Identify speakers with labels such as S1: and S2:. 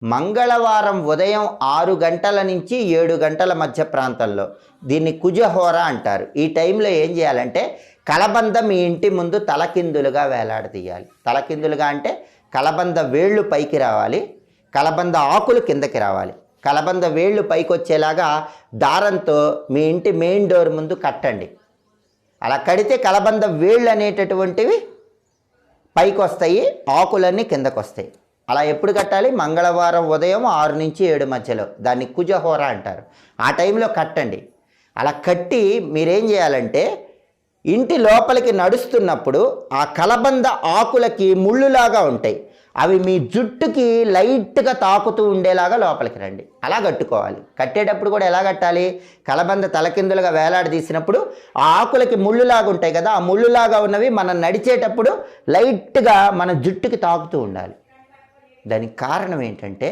S1: మంగళవారం ఉదయం 6 గంటల నుంచి 7 గంటల మధ్య ప్రాంతంలో దీన్ని కుజహోర అంటారు. ఈ టైంలో ఏం చేయాలంటే కలబంద మీ ఇంటి ముందు తలకిందులుగా వేలాడదీయాలి. తలకిందులుగా అంటే కలబంద వేళ్ళు పైకి రావాలి, కలబంద ఆకులు కిందకి రావాలి. కలబంద వేళ్ళు పైకి వచ్చేలాగా దారంతో మీ ఇంటి మెయిన్ డోర్ ముందు కట్టండి. అలా కడితే కలబంద వేళ్ళు అనేటటువంటివి పైకి వస్తాయి, ఆకులన్నీ కిందకు వస్తాయి. అలా ఎప్పుడు కట్టాలి? మంగళవారం ఉదయం 6 నుంచి 7 మధ్యలో. దాన్ని కుజహోర అంటారు. ఆ టైంలో కట్టండి. అలా కట్టి మీరేం చేయాలంటే ఇంటి లోపలికి నడుస్తున్నప్పుడు ఆ కలబంద ఆకులకి ముళ్ళులాగా ఉంటాయి, అవి మీ జుట్టుకి లైట్గా తాకుతూ ఉండేలాగా లోపలికి రండి. అలా కట్టుకోవాలి. కట్టేటప్పుడు కూడా ఎలా కట్టాలి? కలబంద తలకిందులుగా వేలాడదీసినప్పుడు ఆ ఆకులకి ముళ్ళులాగా ఉంటాయి కదా, ఆ ముళ్ళులాగా ఉన్నవి మనం నడిచేటప్పుడు లైట్గా మన జుట్టుకి తాకుతూ ఉండాలి. దానికి కారణం ఏంటంటే